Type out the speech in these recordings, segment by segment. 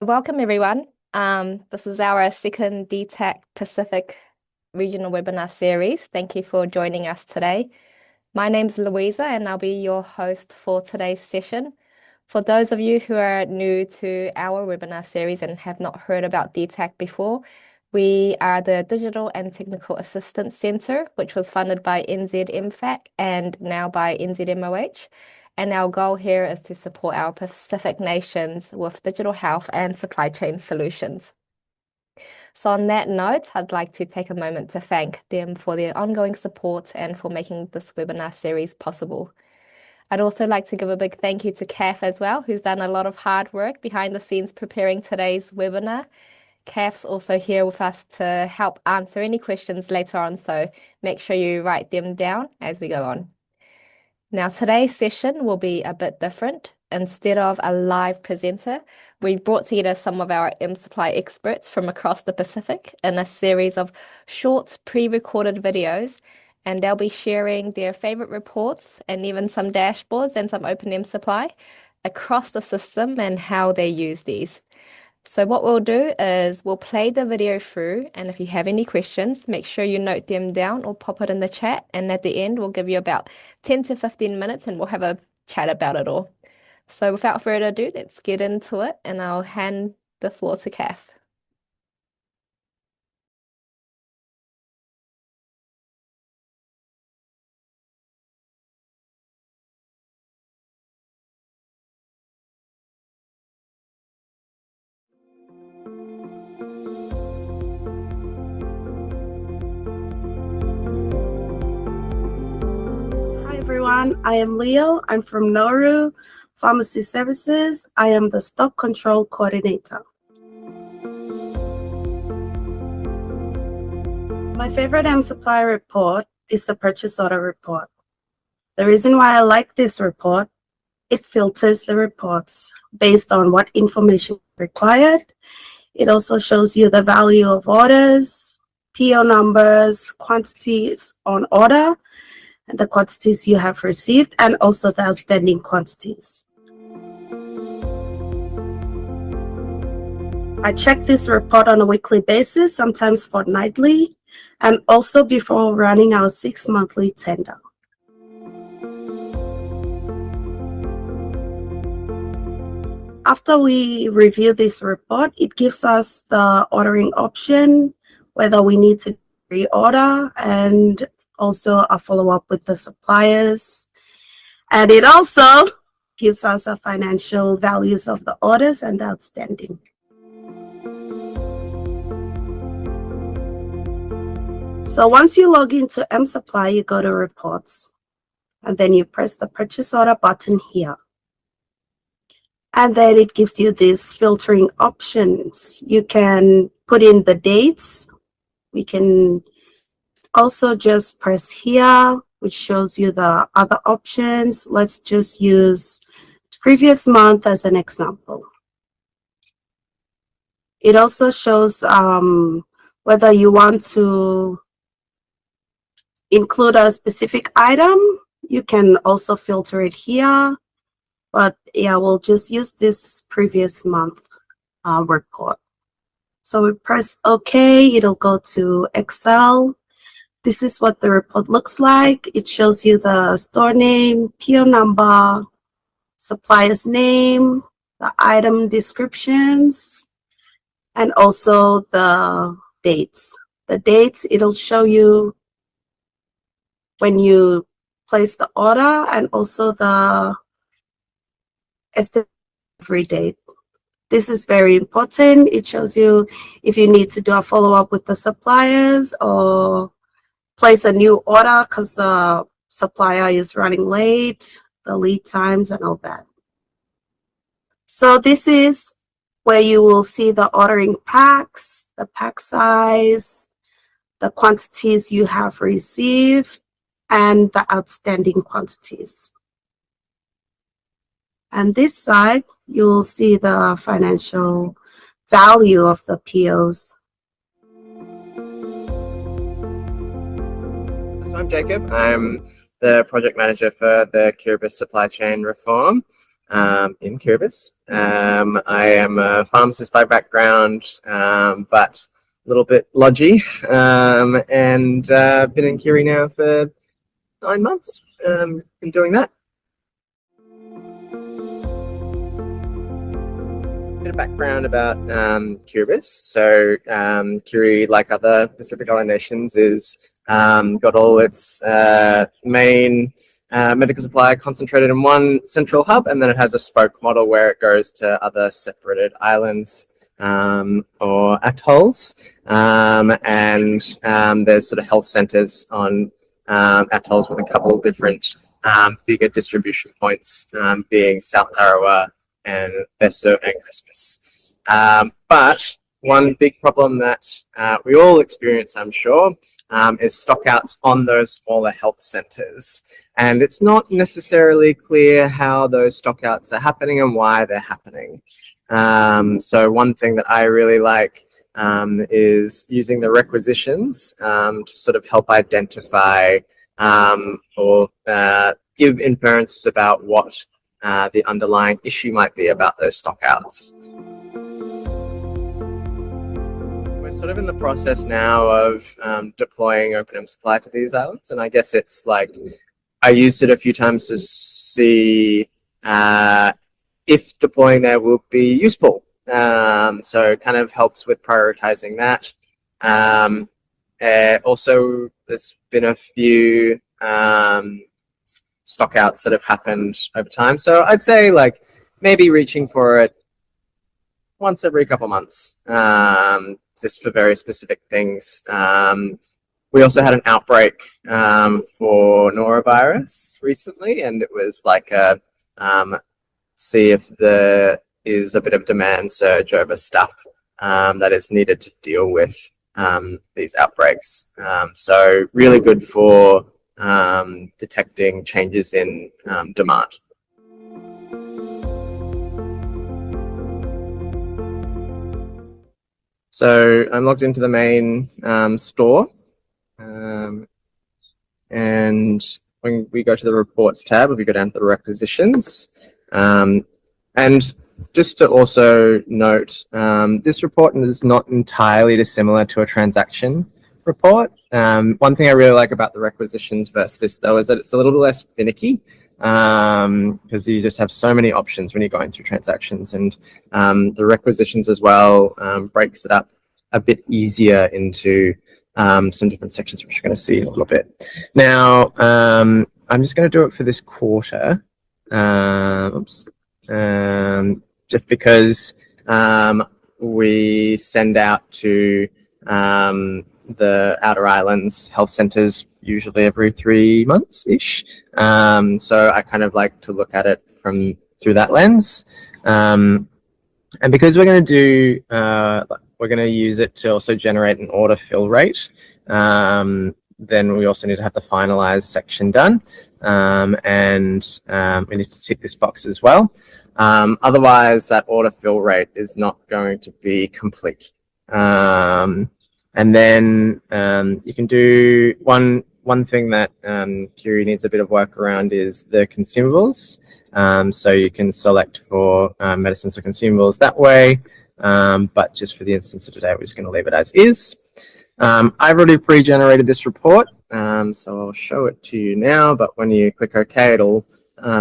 Welcome everyone. This is our second DTAC Pacific regional webinar series. Thank you for joining us today. My name's Louisa and I'll be your host for today's session. For those of you who are new to our webinar series and have not heard about DTAC before, we are the Digital and Technical Assistance Centre, which was funded by NZ MFAT and now by NZMOH. And our goal here is to support our Pacific nations with digital health and supply chain solutions. So on that note, I'd like to take a moment to thank them for their ongoing support and for making this webinar series possible. I'd also like to give a big thank you to Kath as well, who's done a lot of hard work behind the scenes preparing today's webinar. Kath's also here with us to help answer any questions later on, so make sure you write them down as we go on. Now, today's session will be a bit different. Instead of a live presenter, we've brought together some of our mSupply experts from across the Pacific in a series of short pre-recorded videos, and they'll be sharing their favorite reports and even some dashboards and some open mSupply across the system and how they use these. So what we'll do is we'll play the video through, and if you have any questions, make sure you note them down or pop it in the chat. And at the end, we'll give you about 10 to 15 minutes and we'll have a chat about it all. So without further ado, let's get into it, and I'll hand the floor to Kath. Hi everyone, I am Leo. I'm from Nauru Pharmacy Services. I am the Stock Control Coordinator. My favorite mSupply report is the purchase order report. The reason why I like this report, it filters the reports based on what information required. It also shows you the value of orders, PO numbers, quantities on order, and the quantities you have received, and also the outstanding quantities. I check this report on a weekly basis, sometimes fortnightly, and also before running our 6-monthly tender. After we review this report, it gives us the ordering option, whether we need to reorder, and also a follow-up with the suppliers. And it also gives us a financial values of the orders and the outstanding. So once you log into mSupply, you go to reports, and then you press the purchase order button here. And then it gives you these filtering options. You can put in the dates. We can also just press here, which shows you the other options. Let's just use previous month as an example. It also shows whether you want to include a specific item. You can also filter it here. But yeah, we'll just use this previous month report. So we press OK, it'll go to Excel. This is what the report looks like. It shows you the store name, PO number, supplier's name, the item descriptions, and also the dates. The dates, it'll show you when you place the order, and also the delivery date. This is very important. It shows you if you need to do a follow-up with the suppliers or place a new order because the supplier is running late, the lead times and all that. So this is where you will see the ordering packs, the pack size, the quantities you have received, and the outstanding quantities. And this side, you will see the financial value of the POs. So I'm Jacob. I'm the project manager for the Kiribati supply chain reform. in Kiribati. I am a pharmacist by background, but a little bit lodgy, and been in Kiri now for 9 months. Been doing that. Bit of background about Kiribati. So Kiri, like other Pacific Island nations, is got all its main medical supply concentrated in one central hub, and then it has a spoke model where it goes to other separated islands or atolls, and there's sort of health centers on atolls with a couple of different bigger distribution points, being South Tarawa and Besso and Christmas. But one big problem that we all experience, I'm sure, is stockouts on those smaller health centers. And it's not necessarily clear how those stockouts are happening and why they're happening. So one thing that I really like is using the requisitions to sort of help identify or give inferences about what the underlying issue might be about those stockouts. We're sort of in the process now of deploying mSupply to these islands, and I guess it's like I used it a few times to see if deploying there will be useful. So it kind of helps with prioritizing that. Also, there's been a few stockouts that have happened over time. So I'd say like maybe reaching for it once every couple months, just for very specific things. We also had an outbreak for norovirus recently, and it was like a see if there is a bit of demand surge over stuff that is needed to deal with these outbreaks. So really good for detecting changes in demand. So I'm logged into the main store. And when we go to the reports tab, if we go down to the requisitions, and just to also note, this report is not entirely dissimilar to a transaction report. One thing I really like about the requisitions versus this, though, is that it's a little bit less finicky, because you just have so many options when you're going through transactions, and the requisitions as well breaks it up a bit easier into some different sections, which we're going to see in a little bit. Now, I'm just going to do it for this quarter, just because we send out to the outer islands health centers usually every 3 months-ish. So I kind of like to look at it through that lens. And because we're going to do we're going to use it to also generate an order fill rate. Then we also need to have the finalized section done. And we need to tick this box as well. Otherwise, that order fill rate is not going to be complete. And then you can do one thing that Kiri needs a bit of work around is the consumables. So you can select for medicines or consumables that way. But just for the instance of today, we're just going to leave it as is. I've already pre-generated this report, so I'll show it to you now. But when you click OK, it'll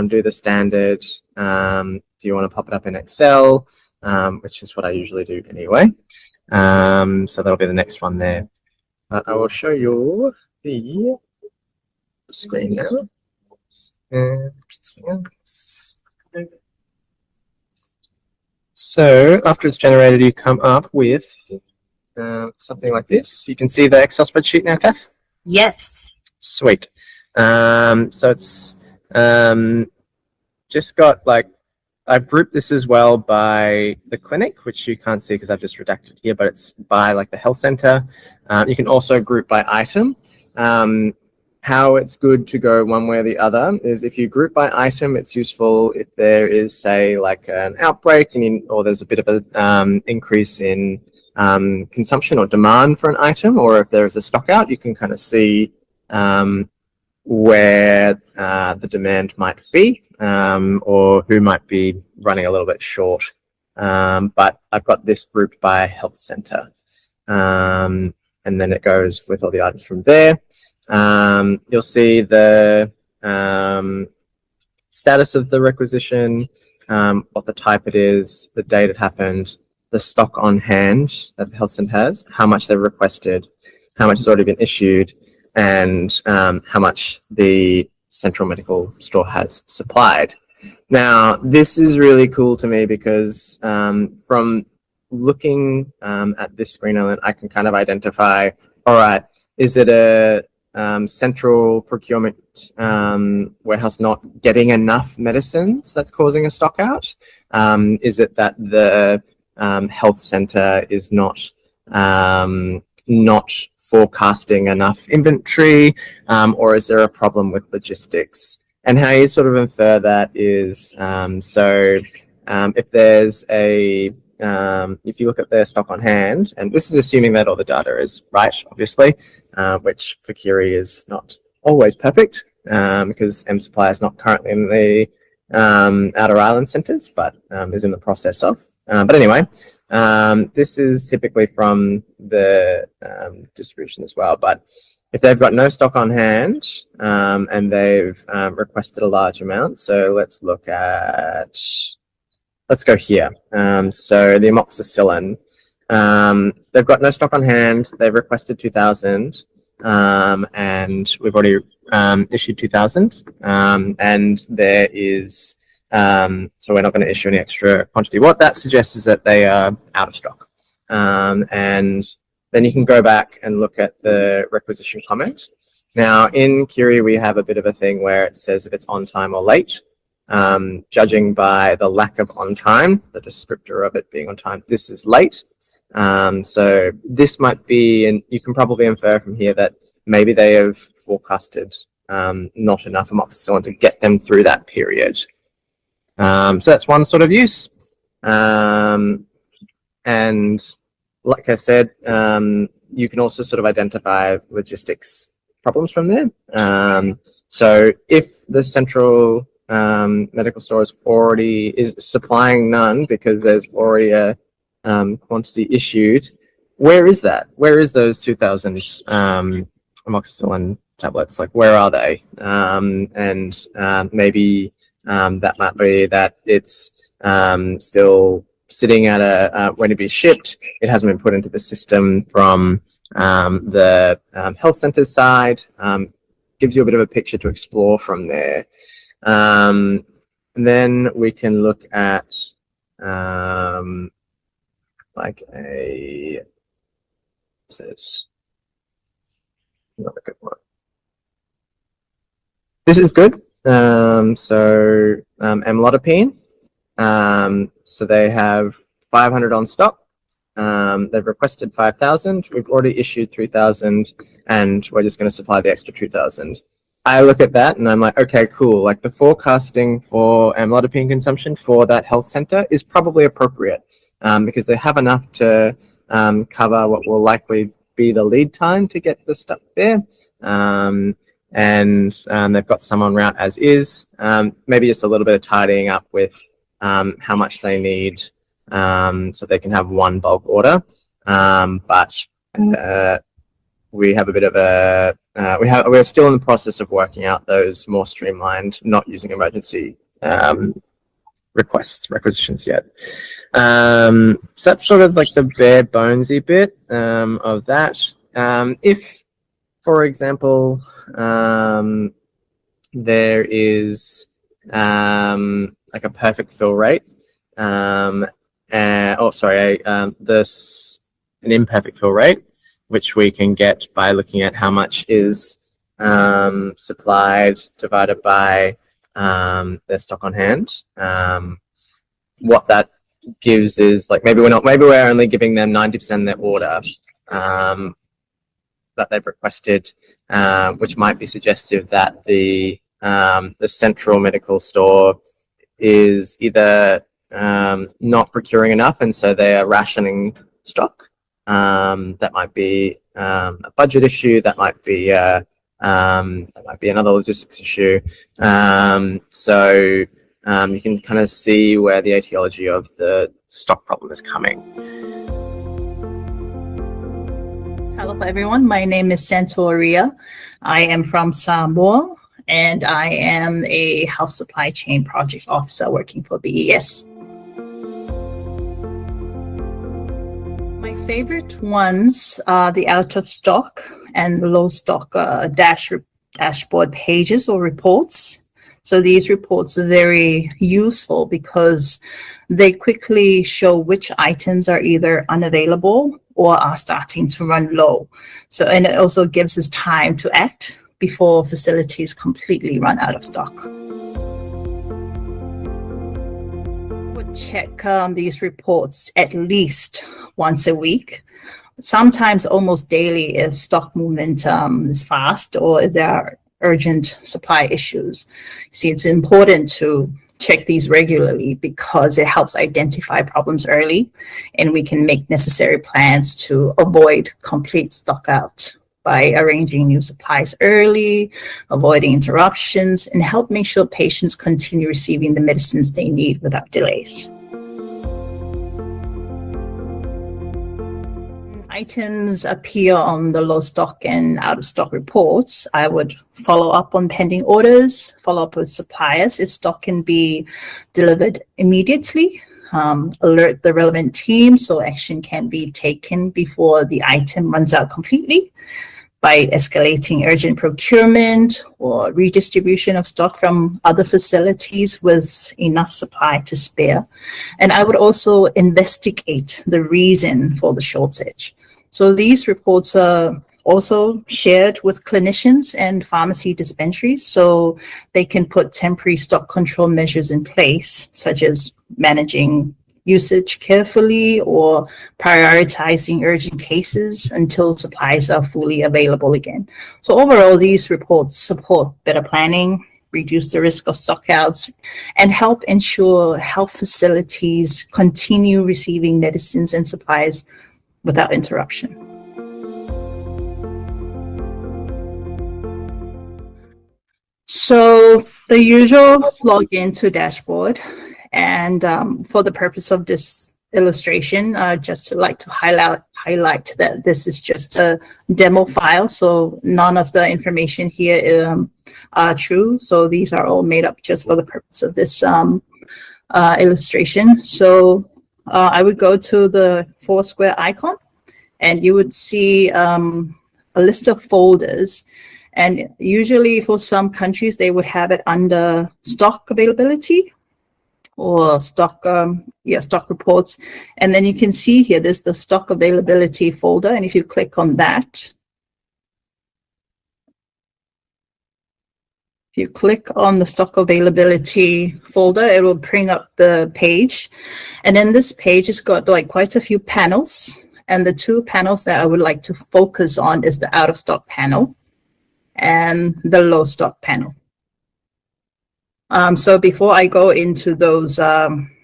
do the standard. Do you want to pop it up in Excel, which is what I usually do anyway. So that'll be the next one there. But I will show you the screen now. So after it's generated, you come up with something like this. You can see the Excel spreadsheet now, Kath? Yes. Sweet. So it's just got like, I've grouped this as well by the clinic, which you can't see because I've just redacted here, but it's by like the health center. You can also group by item. How it's good to go one way or the other is if you group by item, it's useful if there is, say, like an outbreak or there's a bit of a increase in consumption or demand for an item, or if there is a stock out, you can kind of see where the demand might be, or who might be running a little bit short. But I've got this grouped by health center. And then it goes with all the items from there. You'll see the status of the requisition, what the type it is, the date it happened, the stock on hand that the health center has, how much they've requested, how much has already been issued, and how much the central medical store has supplied. Now, this is really cool to me because from looking at this screen element, I can kind of identify, all right, is it a central procurement warehouse not getting enough medicines that's causing a stock out? Is it that the health center is not forecasting enough inventory, or is there a problem with logistics? And how you sort of infer that is, if there's a if you look at their stock on hand, and this is assuming that all the data is right, obviously, which for Curie is not always perfect, because mSupply is not currently in the outer island centers, but is in the process of. But anyway, this is typically from the distribution as well. But if they've got no stock on hand and they've requested a large amount, so let's go here. So the amoxicillin, they've got no stock on hand. They've requested 2,000, and we've already issued 2,000. And there is, so we're not going to issue any extra quantity. What that suggests is that they are out of stock. And then you can go back and look at the requisition comment. Now, in Curie, we have a bit of a thing where it says if it's on time or late. Judging by the lack of on time, the descriptor of it being on time, this is late. So this might be, and you can probably infer from here that maybe they have forecasted not enough amoxicillin to get them through that period. So that's one sort of use. And like I said, you can also sort of identify logistics problems from there. So if the central medical store is supplying none because there's already a quantity issued, where is that? Where is those 2,000 amoxicillin tablets? Like, where are they? And maybe that might be that it's still sitting at when it be shipped. It hasn't been put into the system from the health center side. Gives you a bit of a picture to explore from there. And then we can look at like a says another good one. This is good. So amlodipine. So they have 500 on stock. They've requested 5,000. We've already issued 3,000, and we're just going to supply the extra 2,000. I look at that and I'm like, okay, cool. Like the forecasting for amlodipine consumption for that health center is probably appropriate because they have enough to cover what will likely be the lead time to get the stuff there. And they've got some en route as is. Maybe just a little bit of tidying up with how much they need so they can have one bulk order. But we have a bit of a we're still in the process of working out those more streamlined, not using emergency requisitions yet. So that's sort of like the bare bonesy bit of that. If, for example, there is like a perfect fill rate, an imperfect fill rate, which we can get by looking at how much is supplied divided by their stock on hand. What that gives is like maybe we're only giving them 90% their order that they've requested, which might be suggestive that the central medical store is either not procuring enough, and so they are rationing stock. That might be a budget issue. That might be a That might be another logistics issue. So you can kind of see where the etiology of the stock problem is coming. Hello everyone, my name is Santoria. I am from Samoa and I am a health supply chain project officer working for BES. My favorite ones are the out of stock and low stock dashboard pages or reports. So these reports are very useful because they quickly show which items are either unavailable or are starting to run low. So, and it also gives us time to act before facilities completely run out of stock. Would check these reports at least once a week, sometimes almost daily if stock movement is fast or if there are urgent supply issues. See, it's important to check these regularly because it helps identify problems early and we can make necessary plans to avoid complete stock out by arranging new supplies early, avoiding interruptions, and help make sure patients continue receiving the medicines they need without delays. Items appear on the low stock and out of stock reports. I would follow up on pending orders, follow up with suppliers if stock can be delivered immediately, alert the relevant team so action can be taken before the item runs out completely by escalating urgent procurement or redistribution of stock from other facilities with enough supply to spare. And I would also investigate the reason for the shortage. So these reports are also shared with clinicians and pharmacy dispensaries so they can put temporary stock control measures in place, such as managing usage carefully or prioritizing urgent cases until supplies are fully available again. So overall, these reports support better planning, reduce the risk of stockouts, and help ensure health facilities continue receiving medicines and supplies without interruption. So the usual login to dashboard, and for the purpose of this illustration, just to like to highlight that this is just a demo file, so none of the information here are true. So these are all made up just for the purpose of this illustration. So I would go to the 4 square icon and you would see a list of folders. And usually for some countries, they would have it under stock availability or stock reports. And then you can see here, there's the stock availability folder. And if you click on that, if you click on the stock availability folder, it will bring up the page. And then this page has got like quite a few panels. And the 2 panels that I would like to focus on is the out of stock panel and the low stock panel. So before I go into those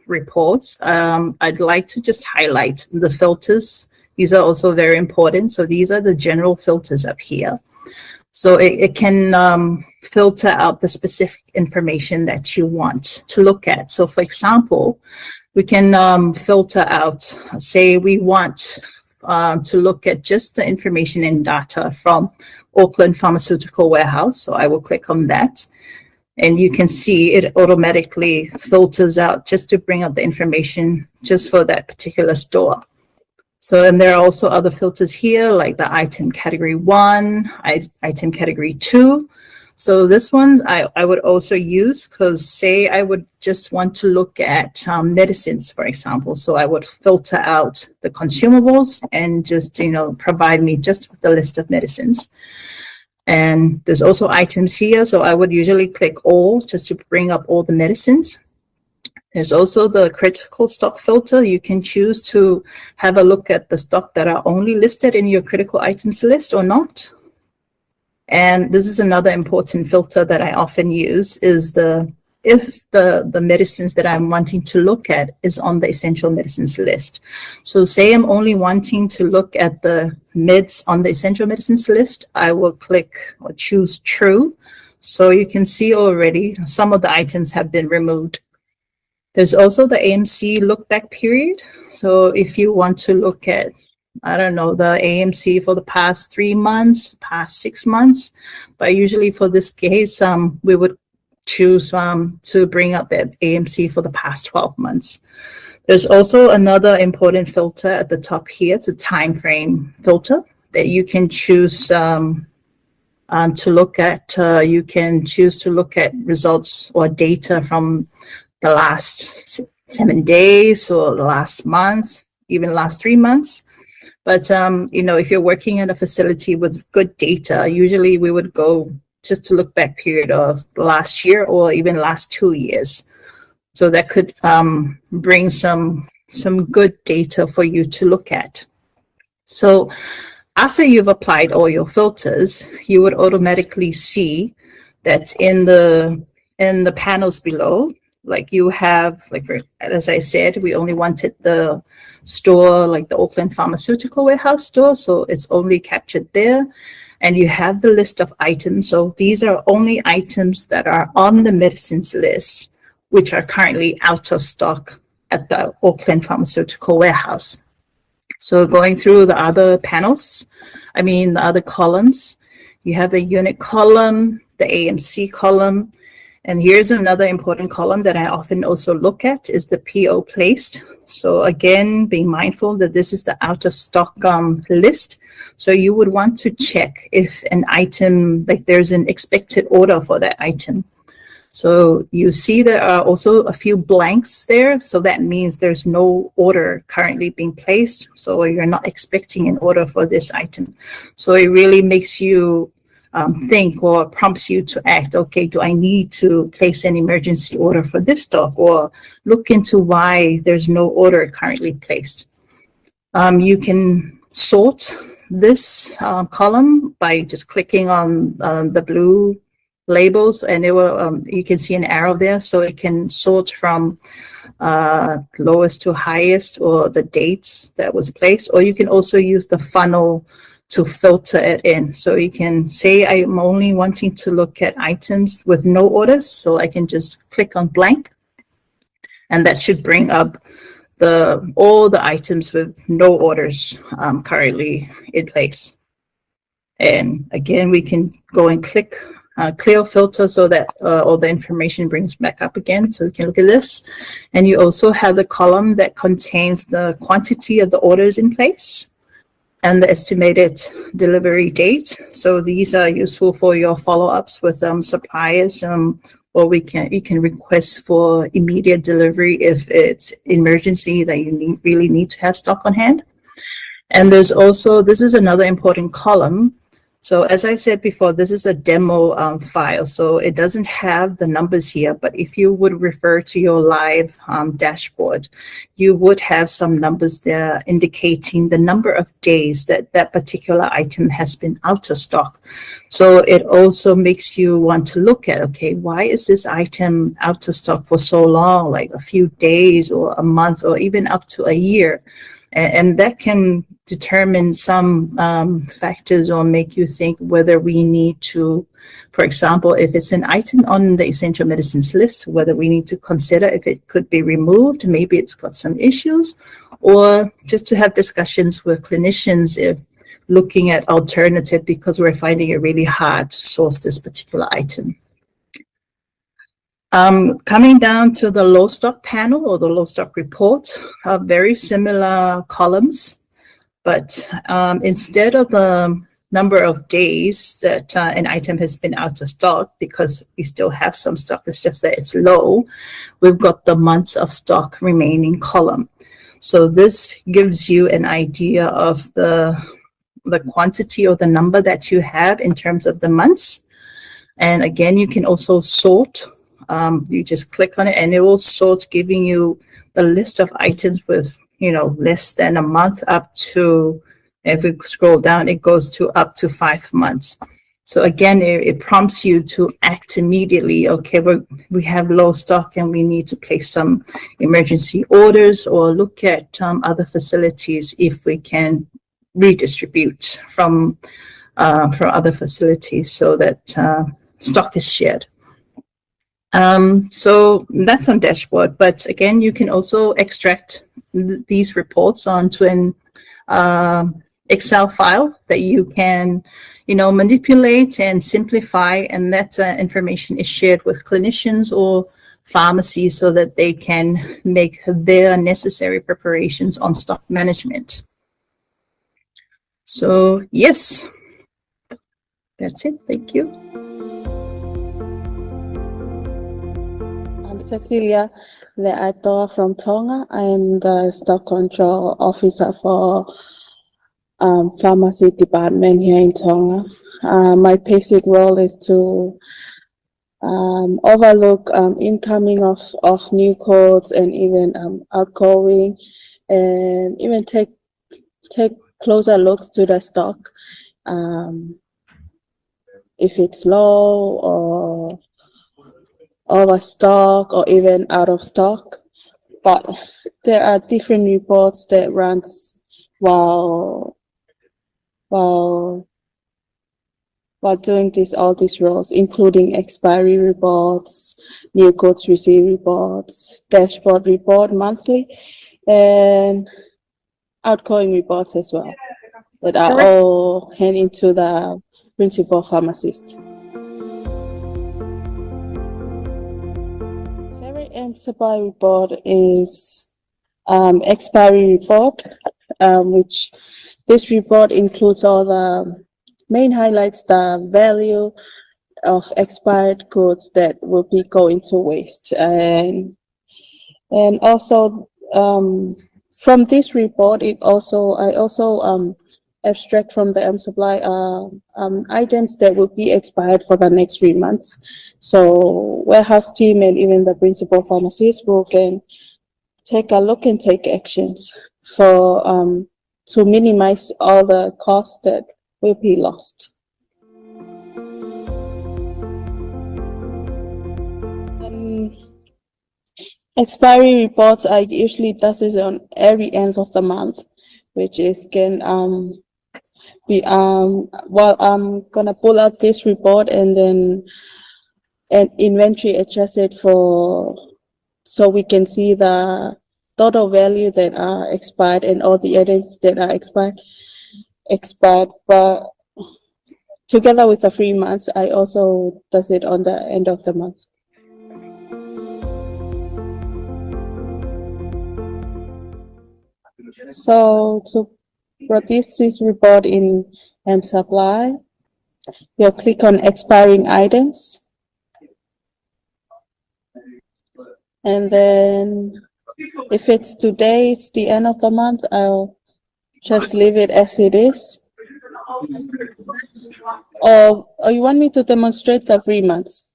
reports, I'd like to just highlight the filters. These are also very important. So these are the general filters up here. So it can filter out the specific information that you want to look at. So for example, we can filter out, say we want to look at just the information and data from Auckland Pharmaceutical Warehouse. So I will click on that. And you can see it automatically filters out just to bring up the information just for that particular store. So, and there are also other filters here, like the item category 1, item category 2. So this one I would also use because say I would just want to look at medicines, for example. So I would filter out the consumables and just, provide me just with the list of medicines. And there's also items here. So I would usually click all just to bring up all the medicines. There's also the critical stock filter. You can choose to have a look at the stock that are only listed in your critical items list or not. And this is another important filter that I often use is if the medicines that I'm wanting to look at is on the essential medicines list. So say I'm only wanting to look at the meds on the essential medicines list, I will click or choose true. So you can see already some of the items have been removed. There's also the AMC look back period. So if you want to look at, I don't know, the AMC for the past 3 months, past 6 months, but usually for this case, we would choose to bring up the AMC for the past 12 months. There's also another important filter at the top here. It's a time frame filter that you can choose to look at. You can choose to look at results or data from the last 7 days or the last month, even last 3 months. But, if you're working at a facility with good data, usually we would go just to look back period of last year or even last 2 years. So that could bring some good data for you to look at. So after you've applied all your filters, you would automatically see that in the panels below, like you have, as I said, we only wanted the store, like the Auckland Pharmaceutical Warehouse store, so it's only captured there. And you have the list of items. So these are only items that are on the medicines list, which are currently out of stock at the Auckland Pharmaceutical Warehouse. So going through the other panels, the other columns, you have the unit column, the AMC column, and here's another important column that I often also look at is the PO placed. So again, being mindful that this is the out of stock list. So you would want to check if an item, like there's an expected order for that item. So you see there are also a few blanks there. So that means there's no order currently being placed. So you're not expecting an order for this item. So it really makes you think or prompts you to act, okay, do I need to place an emergency order for this stock or look into why there's no order currently placed. You can sort this column by just clicking on the blue labels, and it will you can see an arrow there, so it can sort from lowest to highest or the dates that was placed, or you can also use the funnel to filter it in. So you can say I'm only wanting to look at items with no orders, so I can just click on blank, and that should bring up all the items with no orders currently in place. And again, we can go and click clear filter so that all the information brings back up again. So we can look at this. And you also have the column that contains the quantity of the orders in place and the estimated delivery date. So these are useful for your follow-ups with suppliers, or you can request for immediate delivery if it's emergency that you really need to have stock on hand. And there's also, this is another important column. So as I said before, this is a demo file, so it doesn't have the numbers here, but if you would refer to your live dashboard, you would have some numbers there indicating the number of days that that particular item has been out of stock. So it also makes you want to look at, okay, why is this item out of stock for so long, like a few days or a month or even up to a year? And that can determine some factors or make you think whether we need to, for example, if it's an item on the essential medicines list, whether we need to consider if it could be removed, maybe it's got some issues, or just to have discussions with clinicians if looking at alternative because we're finding it really hard to source this particular item. Coming down to the low stock panel or the low stock report, very similar columns, but instead of the number of days that an item has been out of stock, because we still have some stock, it's just that it's low, we've got the months of stock remaining column. So this gives you an idea of the quantity or the number that you have in terms of the months. And again, you can also sort. You just click on it and it will sort, giving you the list of items with, less than a month up to, if we scroll down, it goes to up to 5 months. So again, it prompts you to act immediately. Okay, we have low stock and we need to place some emergency orders or look at other facilities if we can, redistribute from other facilities so that stock is shared. So that's on dashboard, but again, you can also extract these reports onto an Excel file that you can, manipulate and simplify, and that information is shared with clinicians or pharmacies so that they can make their necessary preparations on stock management. So yes, that's it. Thank you. I'm Cecilia Le'atoa from Tonga. I'm the stock control officer for pharmacy department here in Tonga. My basic role is to overlook incoming of new codes and even outgoing, and even take closer looks to the stock, if it's low or overstock or even out of stock. But there are different reports that runs while doing all these roles, including expiry reports, new goods received reports, dashboard report monthly, and outgoing reports as well, that are all handed to the principal pharmacist. Favorite mSupply report is expiry report, which this report includes all the main highlights, the value of expired goods that will be going to waste, and also from this report, I also abstract from the mSupply items that will be expired for the next 3 months. So warehouse team and even the principal pharmacist can take a look and take actions for to minimize all the costs that will be lost. Expiry reports, I usually does this on every end of the month, which is can be well, I'm gonna pull out this report and then inventory adjust it so we can see the total value that are expired and all the items that are expired. But together with the 3 months, I also does it on the end of the month. So to produce this report in mSupply, you'll click on expiring items, and then if it's today, it's the end of the month, I'll just leave it as it is. Or you want me to demonstrate the 3 months?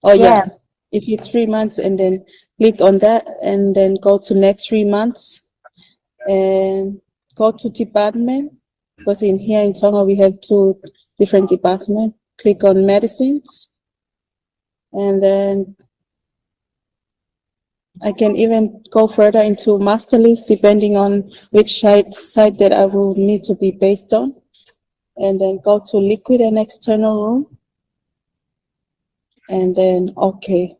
Oh yeah. If it's 3 months, and then click on that, and then go to next 3 months, and go to department, because in here in Tonga we have 2 different departments. Click on medicines, and then I can even go further into master list depending on which site that I will need to be based on, and then go to liquid and external room, and then okay.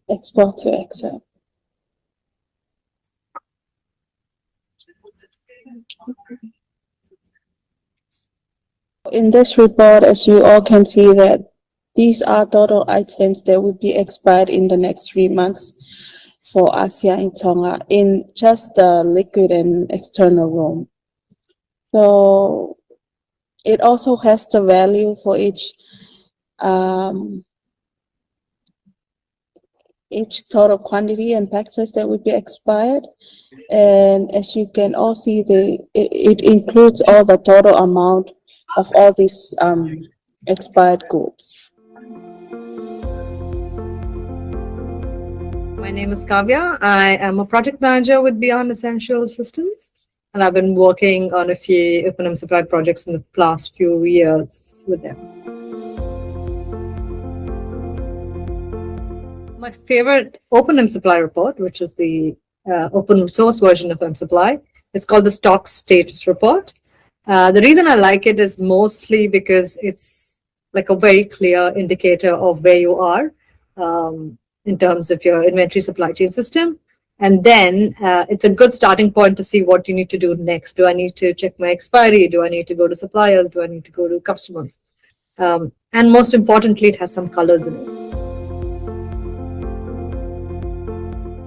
Export to Excel. In this report, as you all can see, that these are total items that will be expired in the next 3 months for us here in Tonga in just the liquid and external room. So it also has the value for each total quantity and pack size that will be expired. And as you can all see, it includes all the total amount of all these expired goods. My name is Kavya. I am a project manager with Beyond Essential Systems. and I've been working on a few open mSupply projects in the last few years with them. My favorite open mSupply report, which is the open source version of mSupply, is called the stock status report. The reason I like it is mostly because it's like a very clear indicator of where you are in terms of your inventory supply chain system. And then it's a good starting point to see what you need to do next. Do I need to check my expiry? Do I need to go to suppliers? Do I need to go to customers? And most importantly, it has some colors in it.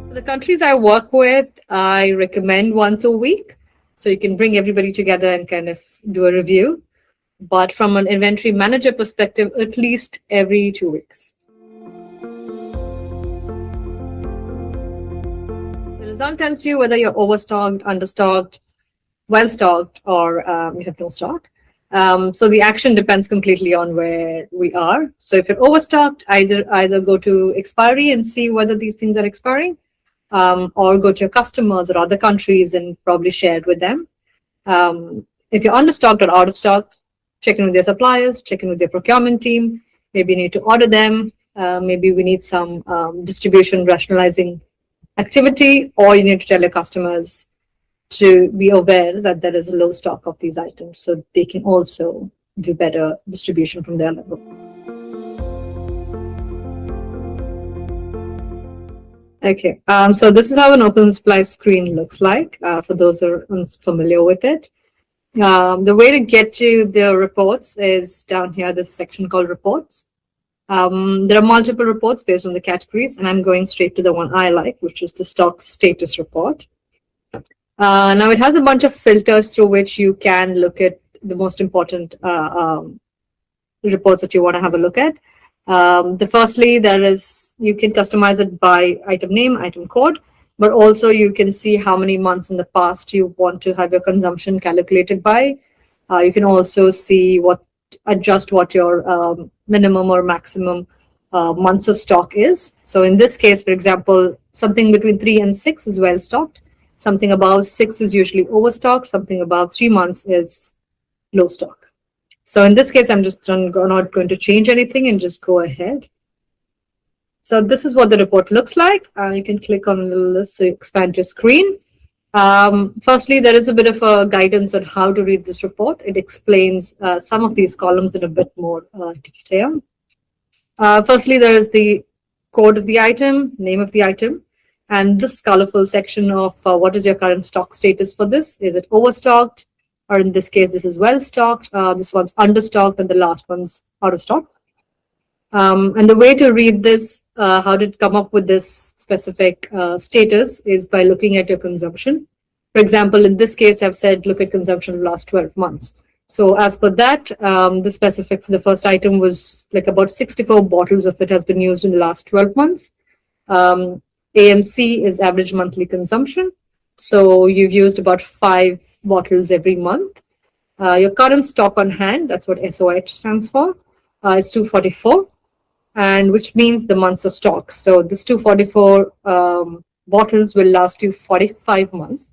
For the countries I work with, I recommend once a week. So you can bring everybody together and kind of do a review. But from an inventory manager perspective, at least every 2 weeks. The result tells you whether you're overstocked, understocked, well-stocked, or you have no stock. So the action depends completely on where we are. So if you're overstocked, either go to expiry and see whether these things are expiring, or go to your customers or other countries and probably share it with them. If you're understocked or out of stock, check in with your suppliers, check in with your procurement team. Maybe you need to order them. Maybe we need some distribution rationalizing activity, or you need to tell your customers to be aware that there is a low stock of these items so they can also do better distribution from their level. Okay, so this is how an open supply screen looks like for those who are unfamiliar with it. The way to get to the reports is down here, this section called reports. There are multiple reports based on the categories, and I'm going straight to the one I like, which is the stock status report. Now it has a bunch of filters through which you can look at the most important reports that you want to have a look at. Firstly, you can customize it by item name, item code, but also you can see how many months in the past you want to have your consumption calculated by. You can also see adjust what your minimum or maximum months of stock is. So in this case, for example, something between 3 and 6 is well stocked. Something above 6 is usually overstocked. Something above 3 months is low stock. So in this case, I'm just not going to change anything and just go ahead. So this is what the report looks like. You can click on a little list to expand your screen. Firstly, there is a bit of a guidance on how to read this report. It explains some of these columns in a bit more detail. Firstly, there is the code of the item, name of the item, and this colorful section of what is your current stock status for this. Is it overstocked? Or in this case, this is well stocked. This one's understocked, and the last one's out of stock. And the way to read this, how to come up with this specific status is by looking at your consumption. For example, in this case, I've said, look at consumption of the last 12 months. So as per that, the specific for the first item was like about 64 bottles of it has been used in the last 12 months. AMC is average monthly consumption. So you've used about 5 bottles every month. Your current stock on hand, that's what SOH stands for, is 244. And which means the months of stock. So this 244 bottles will last you 45 months,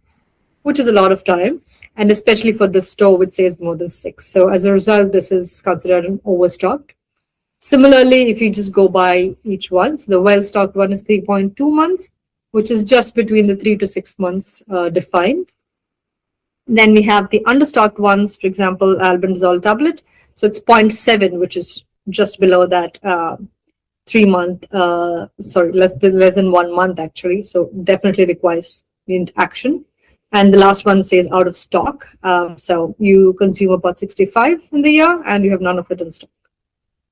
which is a lot of time. And especially for the store, which says more than 6. So as a result, this is considered an overstock. Similarly, if you just go by each one, so the well-stocked one is 3.2 months, which is just between the 3 to 6 months defined. Then we have the understocked ones, for example, albendazole tablet. So it's 0.7, which is just below that 3 month, less than 1 month actually. So definitely requires action. And the last one says out of stock. So you consume about 65 in the year and you have none of it in stock.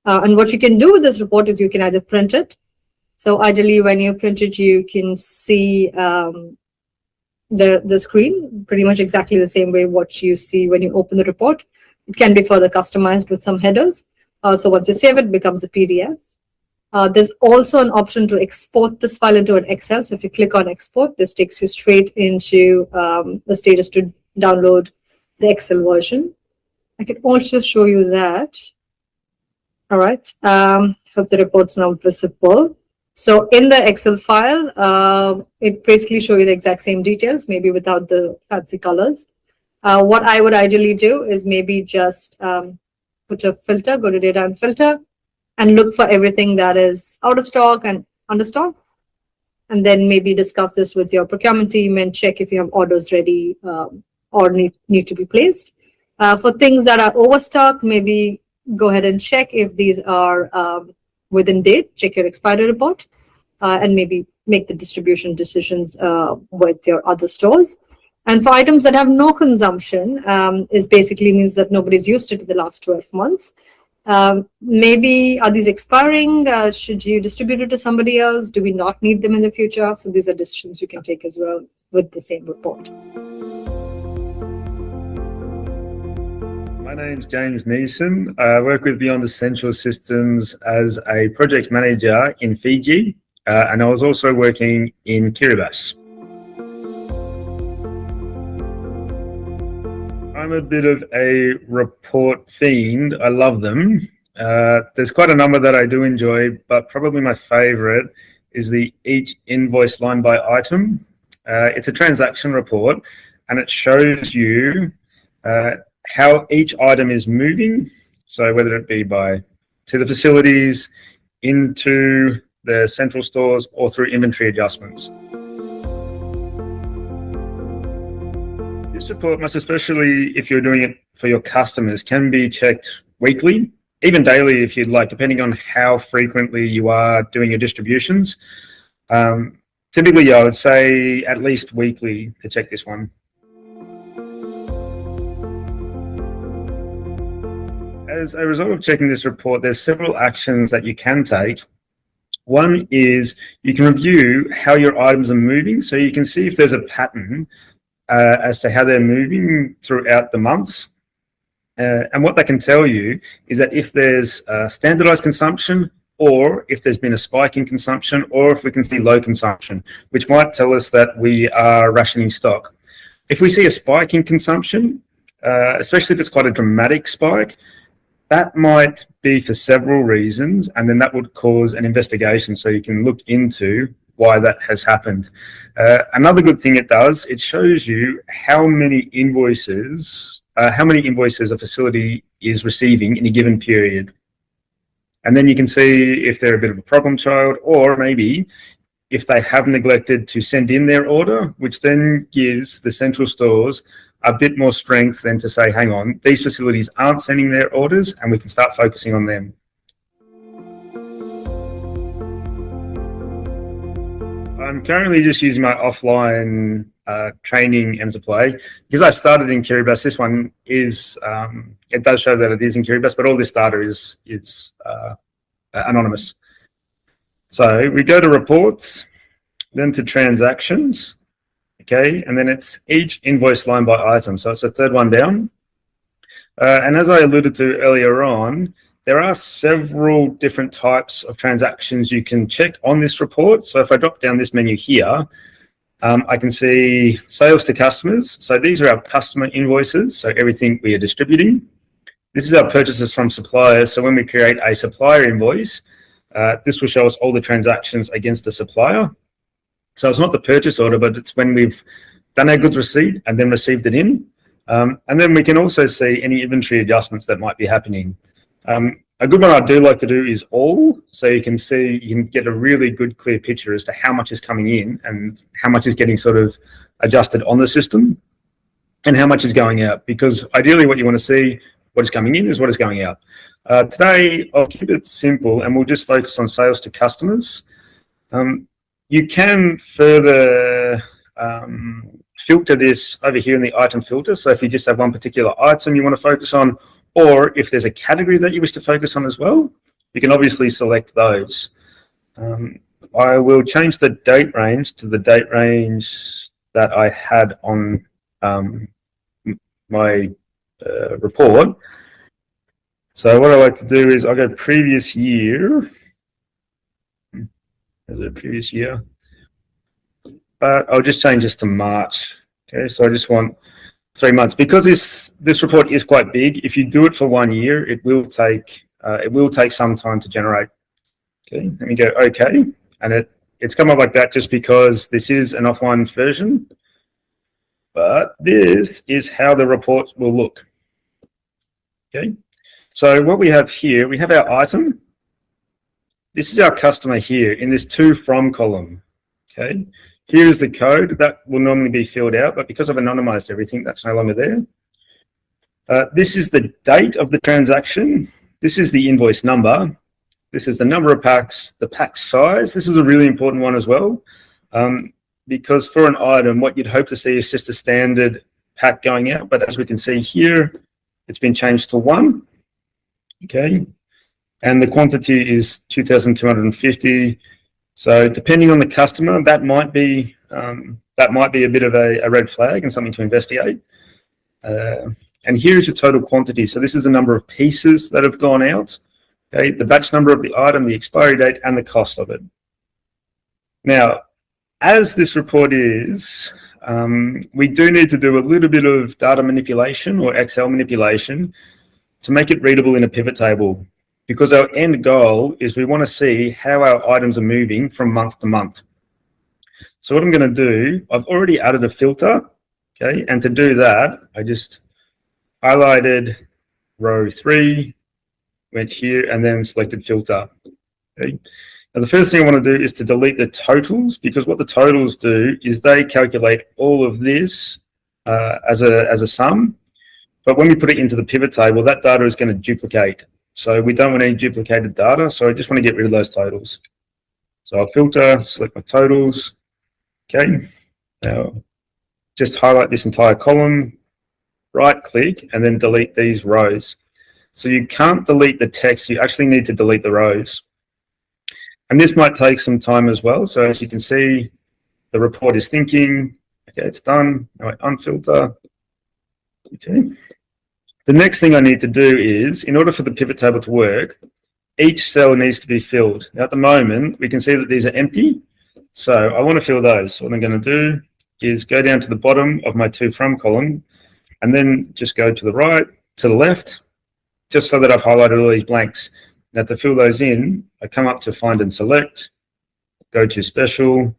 And what you can do with this report is you can either print it. So ideally when you print it, you can see the screen pretty much exactly the same way what you see when you open the report. It can be further customized with some headers. So once you save it, it becomes a PDF. There's also an option to export this file into an Excel. So if you click on export, this takes you straight into the status to download the Excel version. I can also show you that. All right. Hope the report's now visible. So in the Excel file, it basically shows you the exact same details, maybe without the fancy colors. What I would ideally do is maybe just put a filter, go to data and filter, and look for everything that is out of stock and under stock. And then maybe discuss this with your procurement team and check if you have orders ready or need to be placed. For things that are overstock, maybe go ahead and check if these are within date, check your expiry report, and maybe make the distribution decisions with your other stores. And for items that have no consumption, is basically means that nobody's used it in the last 12 months. Maybe are these expiring? Should you distribute it to somebody else? Do we not need them in the future? So these are decisions you can take as well with the same report. My name's James Neeson. I work with Beyond Essential Systems as a project manager in Fiji, and I was also working in Kiribati. I'm a bit of a report fiend. I love them. There's quite a number that I do enjoy, but probably my favorite is the each invoice line by item. It's a transaction report, and it shows you how each item is moving. So whether it be to the facilities, into the central stores, or through inventory adjustments. This report must, especially if you're doing it for your customers, can be checked weekly, even daily if you'd like, depending on how frequently you are doing your distributions. Typically, I would say at least weekly to check this one. As a result of checking this report, there's several actions that you can take. One is you can review how your items are moving, so you can see if there's a pattern as to how they're moving throughout the months. And what that can tell you is that if there's standardized consumption, or if there's been a spike in consumption, or if we can see low consumption, which might tell us that we are rationing stock. If we see a spike in consumption, especially if it's quite a dramatic spike, that might be for several reasons, and then that would cause an investigation, so you can look into why that has happened. Another good thing it does, it shows you how many invoices a facility is receiving in a given period. And then you can see if they're a bit of a problem child, or maybe if they have neglected to send in their order, which then gives the central stores a bit more strength than to say, hang on, these facilities aren't sending their orders, and we can start focusing on them. I'm currently just using my offline training mSupply. Because I started in Kiribati, this one is, it does show that it is in Kiribati, but all this data is anonymous. So we go to reports, then to transactions, okay, and then it's each invoice line by item. So it's the third one down. And as I alluded to earlier on, there are several different types of transactions you can check on this report. So if I drop down this menu here, I can see sales to customers. So these are our customer invoices, so everything we are distributing. This is our purchases from suppliers. So when we create a supplier invoice, this will show us all the transactions against the supplier. So it's not the purchase order, but it's when we've done our goods receipt and then received it in. And then we can also see any inventory adjustments that might be happening. A good one I do like to do is all, so you can see, you can get a really good clear picture as to how much is coming in and how much is getting sort of adjusted on the system and how much is going out, because ideally what you want to see, what is coming in is what is going out. Today, I'll keep it simple and we'll just focus on sales to customers. You can further filter this over here in the item filter. So if you just have one particular item you want to focus on, or if there's a category that you wish to focus on as well, you can obviously select those. I will change the date range to the date range that I had on my report. So what I like to do is I'll go previous year. There's a previous year. But I'll just change this to March. Okay, so I just want 3 months, because this report is quite big. If you do it for 1 year, it will take some time to generate. Okay, let me go OK, And it's come up like that just because this is an offline version. But this is how the report will look. Okay, so what we have here, we have our item. This is our customer here in this to from column. Okay, here is the code that will normally be filled out, but because I've anonymized everything, that's no longer there. This is the date of the transaction. This is the invoice number. This is the number of packs, the pack size. This is a really important one as well. Because for an item, what you'd hope to see is just a standard pack going out. But as we can see here, it's been changed to 1. Okay. And the quantity is 2,250. So depending on the customer, that might be a bit of a red flag and something to investigate. And here's your total quantity. So this is the number of pieces that have gone out. Okay. The batch number of the item, the expiry date, and the cost of it. Now, as this report is, we do need to do a little bit of data manipulation or Excel manipulation to make it readable in a pivot table, because our end goal is we want to see how our items are moving from month to month. So what I'm going to do, I've already added a filter, okay, and to do that, I just highlighted row 3, went here, and then selected filter. Okay. Now, the first thing I want to do is to delete the totals, because what the totals do is they calculate all of this as a sum. But when we put it into the pivot table, that data is going to duplicate. So we don't want any duplicated data. So I just want to get rid of those totals. So I'll filter, select my totals. Okay. Now, just highlight this entire column, right click, and then delete these rows. So you can't delete the text. You actually need to delete the rows. And this might take some time as well. So as you can see, the report is thinking, okay, it's done. Now I unfilter. Okay. The next thing I need to do is, in order for the pivot table to work, each cell needs to be filled. Now at the moment, we can see that these are empty. So I want to fill those. So what I'm going to do is go down to the bottom of my to from column, and then just go to the right, to the left, just so that I've highlighted all these blanks. Now to fill those in, I come up to find and select, go to special,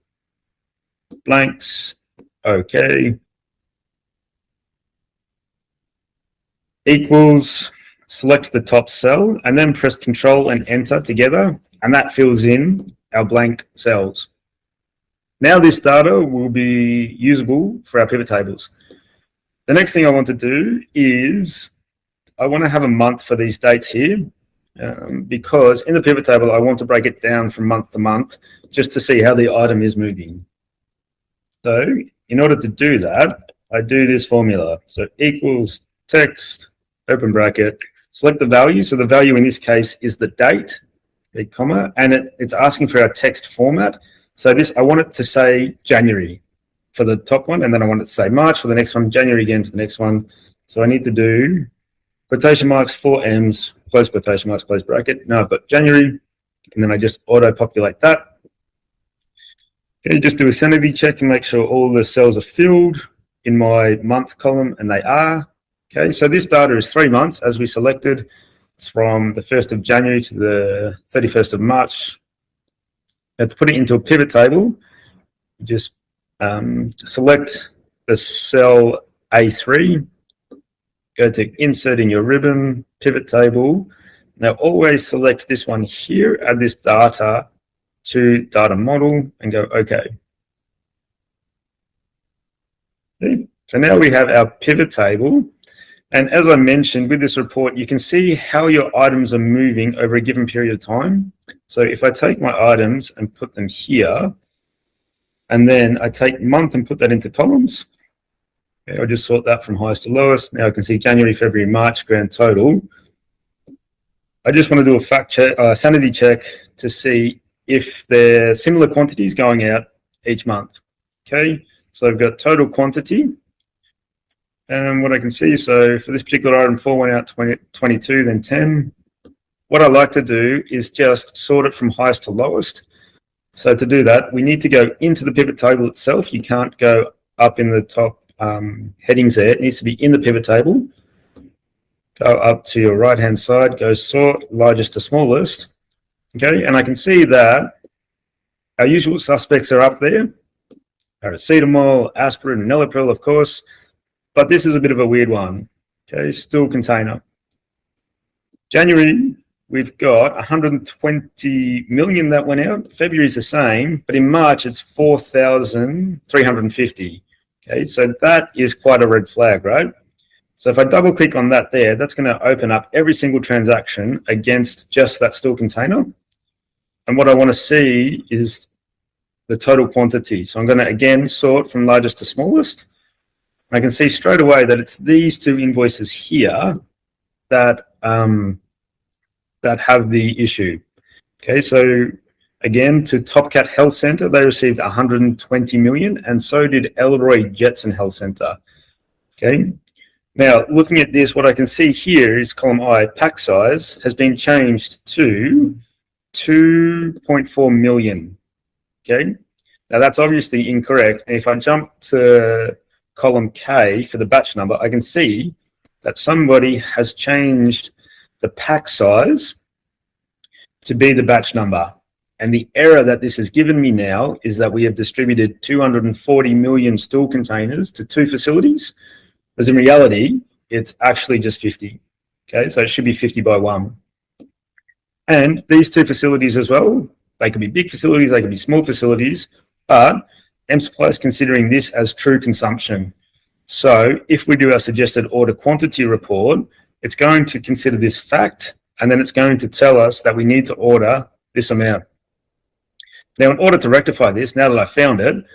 blanks, okay, equals, select the top cell, and then press Control and Enter together, and that fills in our blank cells. Now this data will be usable for our pivot tables. The next thing I want to do is I want to have a month for these dates here. Because in the pivot table, I want to break it down from month to month just to see how the item is moving. So in order to do that, I do this formula. So equals text, open bracket, select the value. So the value in this case is the date, a comma, and it's asking for our text format. So this, I want it to say January for the top one, and then I want it to say March for the next one, January again for the next one. So I need to do quotation marks, 4 M's, close quotation marks, close bracket. Now I've got January, and then I just auto-populate that. Okay, just do a sanity check to make sure all the cells are filled in my month column, and they are. Okay, so this data is 3 months as we selected. It's from the 1st of January to the 31st of March. Now to put it into a pivot table, you just select the cell A3, go to insert in your ribbon, pivot table. Now always select this one here, add this data to data model, and go OK. Okay. So now we have our pivot table. And as I mentioned with this report, you can see how your items are moving over a given period of time. So if I take my items and put them here, and then I take month and put that into columns, okay, I'll just sort that from highest to lowest. Now I can see January, February, March grand total. I just want to do a fact check, sanity check to see if there are similar quantities going out each month. Okay, so I've got total quantity. And what I can see, so for this particular item, 4 went out 22, then 10. What I like to do is just sort it from highest to lowest. So to do that, we need to go into the pivot table itself. You can't go up in the top headings there. It needs to be in the pivot table. Go up to your right-hand side, go sort largest to smallest. Okay, and I can see that Our usual suspects are up there. Paracetamol, aspirin, Nelapril, of course. But this is a bit of a weird one. Okay, stool container. January, we've got 120 million that went out. February is the same, but in March it's 4,350. Okay, so that is quite a red flag, right? So if I double click on that there, that's going to open up every single transaction against just that stool container. And what I want to see is the total quantity. So I'm going to again sort from largest to smallest. I can see straight away that it's these two invoices here that that have the issue. Okay, so again, to Topcat Health Centre, they received 120 million, and so did Elroy Jetson Health Centre. Okay, now looking at this, what I can see here is column I, pack size, has been changed to 2.4 million. Okay, now that's obviously incorrect. And if I jump to column K for the batch number, I can see that somebody has changed the pack size to be the batch number. And the error that this has given me now is that we have distributed 240 million stool containers to two facilities, whereas in reality, it's actually just 50. Okay, so it should be 50 by 1. And these two facilities as well, they could be big facilities, they could be small facilities, but mSupply is considering this as true consumption. So if we do our suggested order quantity report, it's going to consider this fact, and then it's going to tell us that we need to order this amount. Now, in order to rectify this, now that I found it,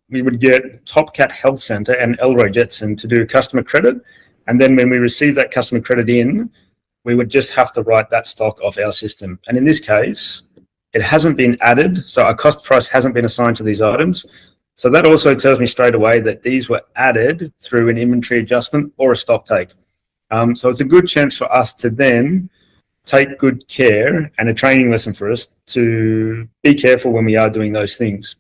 we would get Topcat Health Centre and Elroy Jetson to do customer credit. And then when we receive that customer credit in, we would just have to write that stock off our system. And in this case, it hasn't been added. So our cost price hasn't been assigned to these items. So that also tells me straight away that these were added through an inventory adjustment or a stock take. So it's a good chance for us to then take good care, and a training lesson for us to be careful when we are doing those things.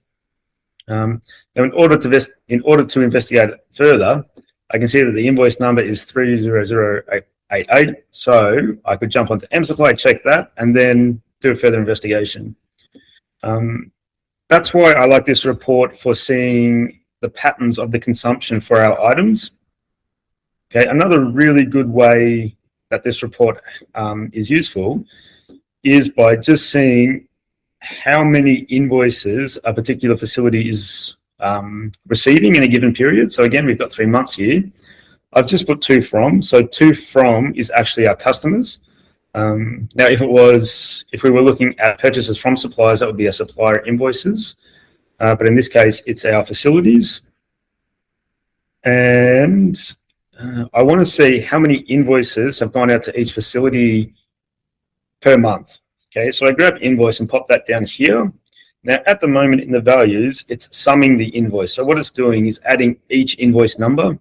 Now, in order to investigate it further, I can see that the invoice number is 30088. So I could jump onto mSupply, check that, and then do a further investigation. That's why I like this report for seeing the patterns of the consumption for our items. Okay, another really good way that this report is useful is by just seeing how many invoices a particular facility is receiving in a given period. So again, we've got 3 months here. I've just put 2 from. So 2 from is actually our customers. Now, if we were looking at purchases from suppliers, that would be our supplier invoices. But in this case, it's our facilities. And I want to see how many invoices have gone out to each facility per month. Okay, so I grab invoice and pop that down here. Now, at the moment in the values, it's summing the invoice. So what it's doing is adding each invoice number.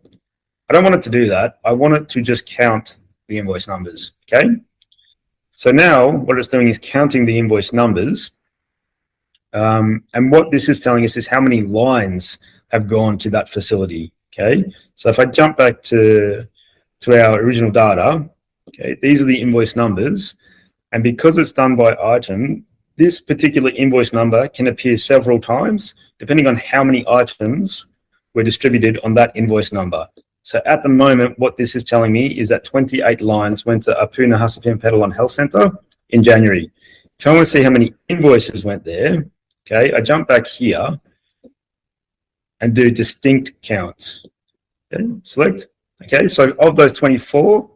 I don't want it to do that. I want it to just count the invoice numbers. Okay, so now what it's doing is counting the invoice numbers. And what this is telling us is how many lines have gone to that facility. Okay, so if I jump back to our original data, okay, these are the invoice numbers. And because it's done by item, this particular invoice number can appear several times, depending on how many items were distributed on that invoice number. So at the moment, what this is telling me is that 28 lines went to Apuna Husapin Pedalon Health Centre in January. If I want to see how many invoices went there, okay, I jump back here and do distinct count. Okay, select. Okay, so of those 24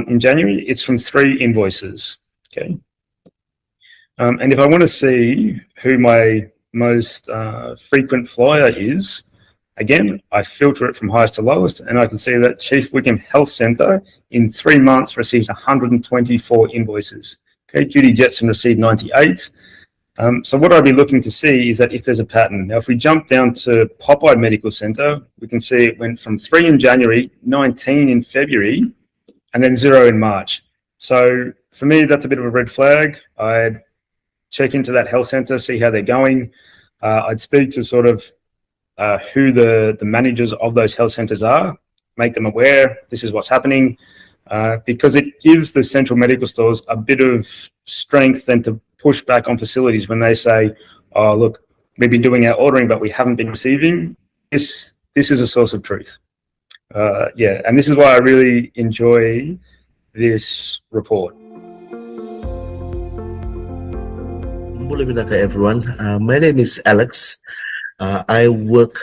in January, it's from 3 invoices. Okay, and if I want to see who my most frequent flyer is, again, I filter it from highest to lowest, and I can see that Chief Wickham Health Centre in 3 months received 124 invoices. Okay, Judy Jetson received 98. So what I'd be looking to see is that if there's a pattern. Now, if we jump down to Popeye Medical Centre, we can see it went from 3 in January, 19 in February, and then 0 in March. So for me, that's a bit of a red flag. I'd check into that health centre, see how they're going. I'd speak to sort of who the managers of those health centres are, make them aware this is what's happening. because it gives the central medical stores a bit of strength and to push back on facilities when they say, oh, look, we've been doing our ordering, but we haven't been receiving. This is a source of truth. Yeah, and this is why I really enjoy this report. Everyone. My name is Alex. I work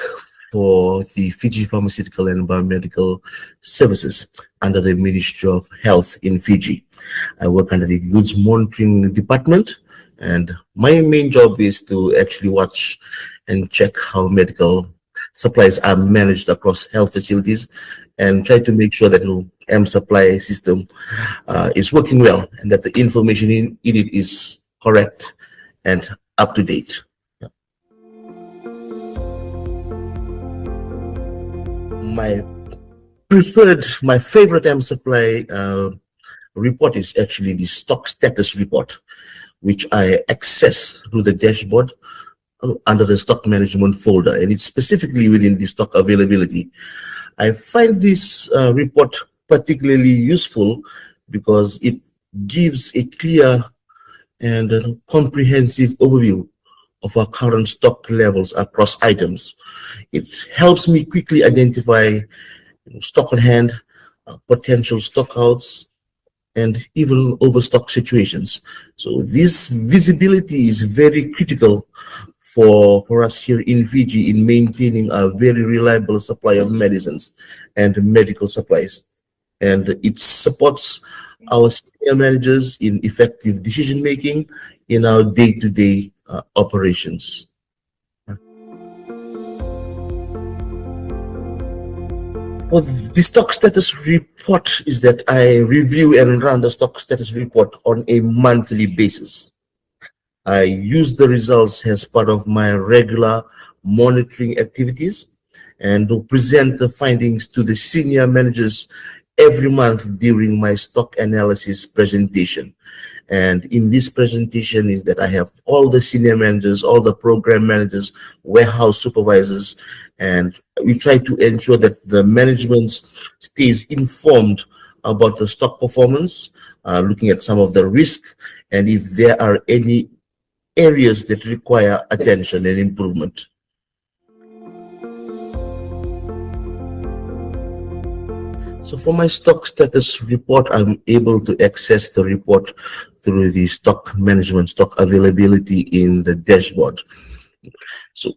for the Fiji Pharmaceutical and Biomedical Services under the Ministry of Health in Fiji. I work under the Goods Monitoring Department, and my main job is to actually watch and check how medical supplies are managed across health facilities and try to make sure that the mSupply system is working well and that the information in it is correct and up to date. My favorite mSupply report is actually the stock status report, which I access through the dashboard under the stock management folder, and it's specifically within the stock availability. I find this report particularly useful because it gives a clear and a comprehensive overview of our current stock levels across items. It helps me quickly identify stock on hand, potential stockouts, and even overstock situations. So this visibility is very critical for us here in Fiji in maintaining a very reliable supply of medicines and medical supplies. And it supports our senior managers in effective decision making in our day-to-day operations. Well, the stock status report is that I review and run the stock status report on a monthly basis. I use the results as part of my regular monitoring activities and will present the findings to the senior managers every month during my stock analysis presentation. And in this presentation is that I have all the senior managers, all the program managers, warehouse supervisors, and we try to ensure that the management stays informed about the stock performance, looking at some of the risk, and if there are any areas that require attention and improvement. So for my stock status report, I'm able to access the report through the stock management, stock availability in the dashboard. So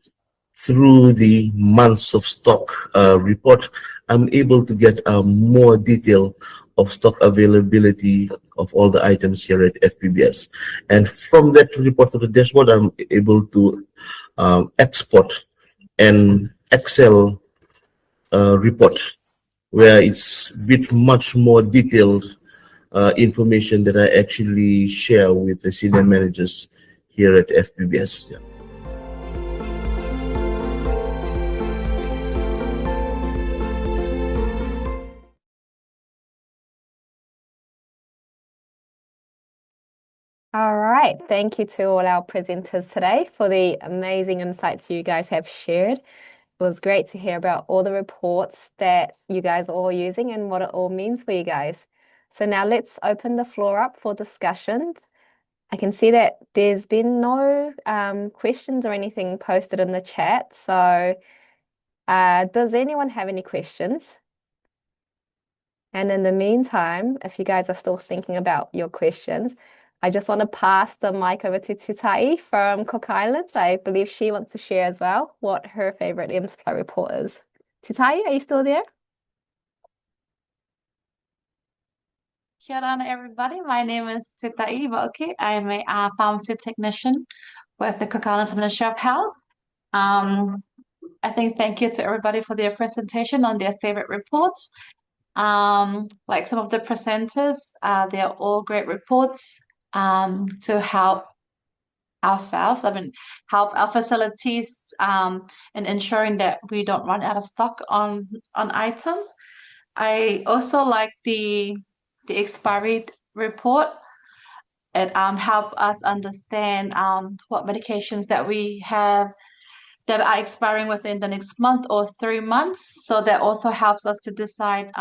through the months of stock report, I'm able to get more detail of stock availability of all the items here at FPBS. And from that report to the dashboard, I'm able to export an Excel report where it's with much more detailed information that I actually share with the senior managers here at FPBS. Yeah. All right, thank you to all our presenters today for the amazing insights you guys have shared. It was great to hear about all the reports that you guys are all using and what it all means for you guys. So now let's open the floor up for discussions. I can see that there's been no questions or anything posted in the chat. So does anyone have any questions? And in the meantime, if you guys are still thinking about your questions, I just want to pass the mic over to Tutai from Cook Islands. I believe she wants to share as well what her favorite mSupply report is. Tutai, are you still there? Kia ora, everybody. My name is Titai Vaoke. I'm a pharmacy technician with the Cook Islands Ministry of Health. I think thank you to everybody for their presentation on their favorite reports. Like some of the presenters, they're all great reports to help ourselves, help our facilities in ensuring that we don't run out of stock on items. I also like the expiry report. It help us understand what medications that we have that are expiring within the next month or 3 months. So that also helps us to decide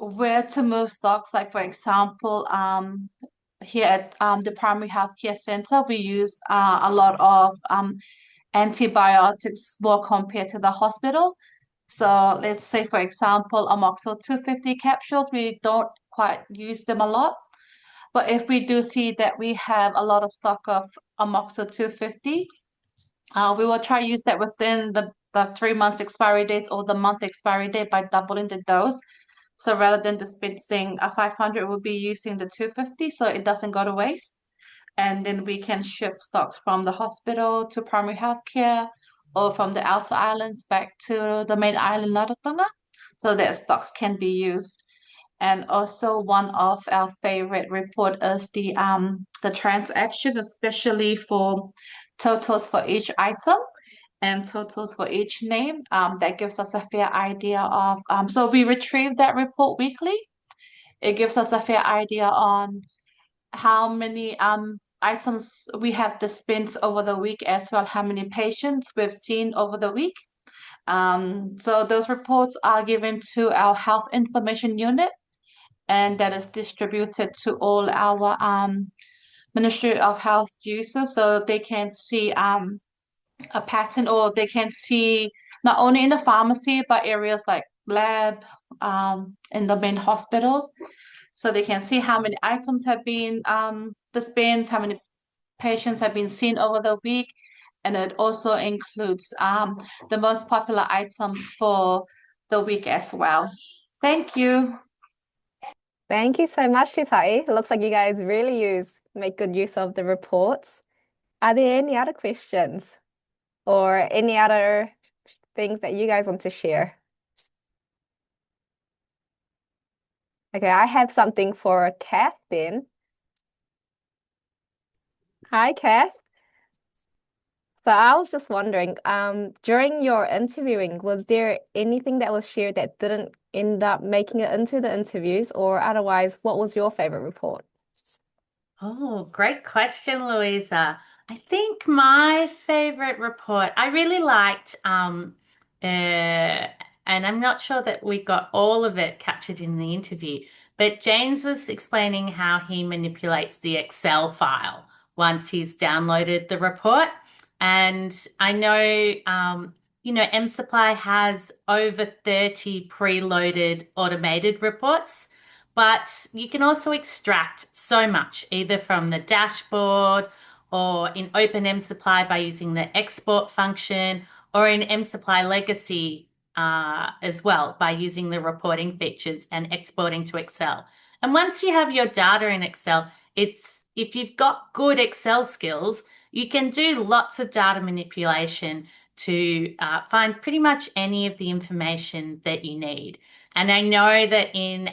where to move stocks. Like for example, here at the primary healthcare center, we use a lot of antibiotics more compared to the hospital. So let's say, for example, Amoxil 250 capsules, we don't quite use them a lot. But if we do see that we have a lot of stock of Amoxil 250, we will try use that within the 3 months expiry date or the month expiry date by doubling the dose. So rather than dispensing a 500, we'll be using the 250 so it doesn't go to waste. And then we can shift stocks from the hospital to primary healthcare or from the outer islands back to the main island, Rarotonga, so that stocks can be used. And also one of our favorite report is the transaction, especially for totals for each item and totals for each name. That gives us a fair idea of so we retrieve that report weekly. It gives us a fair idea on how many items we have dispensed over the week, as well how many patients we've seen over the week. So those reports are given to our health information unit, and that is distributed to all our Ministry of Health users, so they can see a pattern, or they can see not only in the pharmacy but areas like lab, in the main hospitals, so they can see how many items have been dispensed, how many patients have been seen over the week, and it also includes the most popular items for the week as well. Thank you. Thank you so much, Titai. It looks like you guys really make good use of the reports. Are there any other questions or any other things that you guys want to share? Okay, I have something for Kath then. Hi, Kath. So I was just wondering, during your interviewing, was there anything that was shared that didn't end up making it into the interviews, or otherwise, what was your favorite report? Oh, great question, Louisa. I think my favorite report, I really liked, and I'm not sure that we got all of it captured in the interview, but James was explaining how he manipulates the Excel file once he's downloaded the report. And I know, mSupply has over 30 preloaded automated reports. But you can also extract so much, either from the dashboard or in Open mSupply by using the export function, or in mSupply Legacy as well by using the reporting features and exporting to Excel. And once you have your data in Excel, if you've got good Excel skills, you can do lots of data manipulation to find pretty much any of the information that you need. And I know that in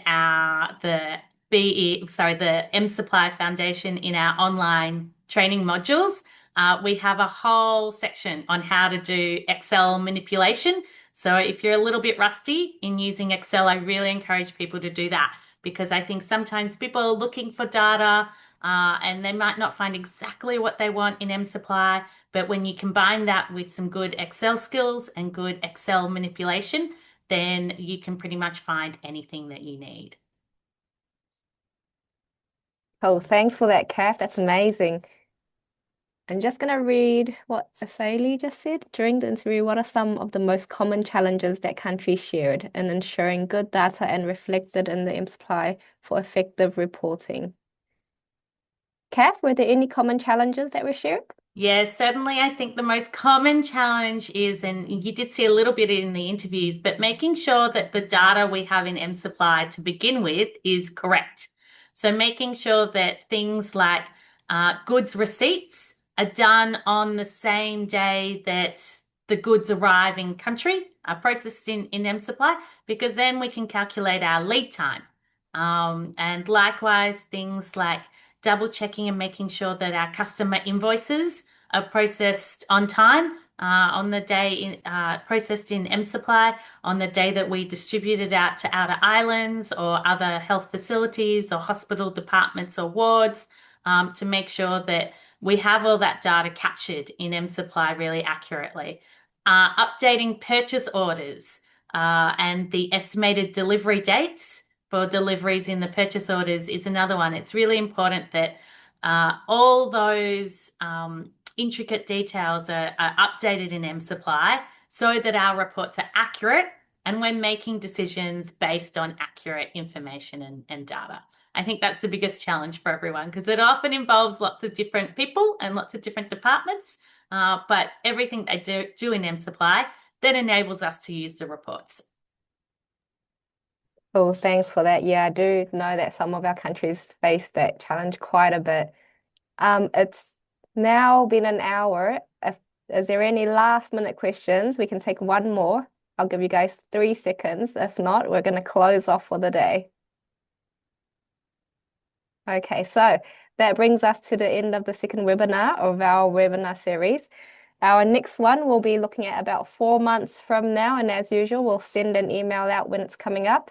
the mSupply Foundation, in our online training modules, we have a whole section on how to do Excel manipulation. So if you're a little bit rusty in using Excel, I really encourage people to do that, because I think sometimes people are looking for data and they might not find exactly what they want in mSupply. But when you combine that with some good Excel skills and good Excel manipulation, then you can pretty much find anything that you need. Oh, thanks for that, Kath. That's amazing. I'm just going to read what Asaili just said. During the interview, what are some of the most common challenges that countries shared in ensuring good data and reflected in the mSupply for effective reporting? Kath, were there any common challenges that were shared? Yes, certainly. I think the most common challenge is, and you did see a little bit in the interviews, but making sure that the data we have in mSupply to begin with is correct. So making sure that things like goods receipts are done on the same day that the goods arrive in country, are processed in mSupply, because then we can calculate our lead time. And likewise, things like double checking and making sure that our customer invoices are processed on time on the day processed in mSupply on the day that we distribute it out to outer islands or other health facilities or hospital departments or wards, to make sure that we have all that data captured in mSupply really accurately. Updating purchase orders and the estimated delivery dates for deliveries in the purchase orders is another one. It's really important that all those intricate details are updated in mSupply so that our reports are accurate and we're making decisions based on accurate information and data. I think that's the biggest challenge for everyone because it often involves lots of different people and lots of different departments, but everything they do in mSupply that enables us to use the reports. Cool, thanks for that. Yeah, I do know that some of our countries face that challenge quite a bit. It's now been an hour. Is there any last minute questions? We can take one more. I'll give you guys 3 seconds. If not, we're going to close off for the day. Okay, so that brings us to the end of the second webinar of our webinar series. Our next one will be looking at about 4 months from now, and as usual, we'll send an email out when it's coming up.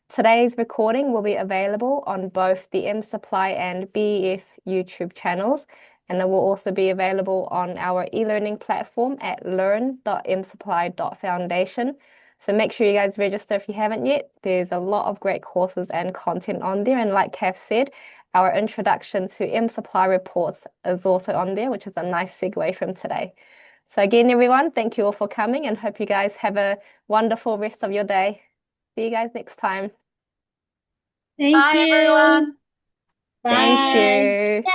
Today's recording will be available on both the mSupply and BES YouTube channels, and it will also be available on our e-learning platform at learn.msupply.foundation. So make sure you guys register if you haven't yet. There's a lot of great courses and content on there, and like Kath said, our introduction to mSupply reports is also on there, which is a nice segue from today. So again, everyone, thank you all for coming and hope you guys have a wonderful rest of your day. See you guys next time. Bye, everyone. Thank you.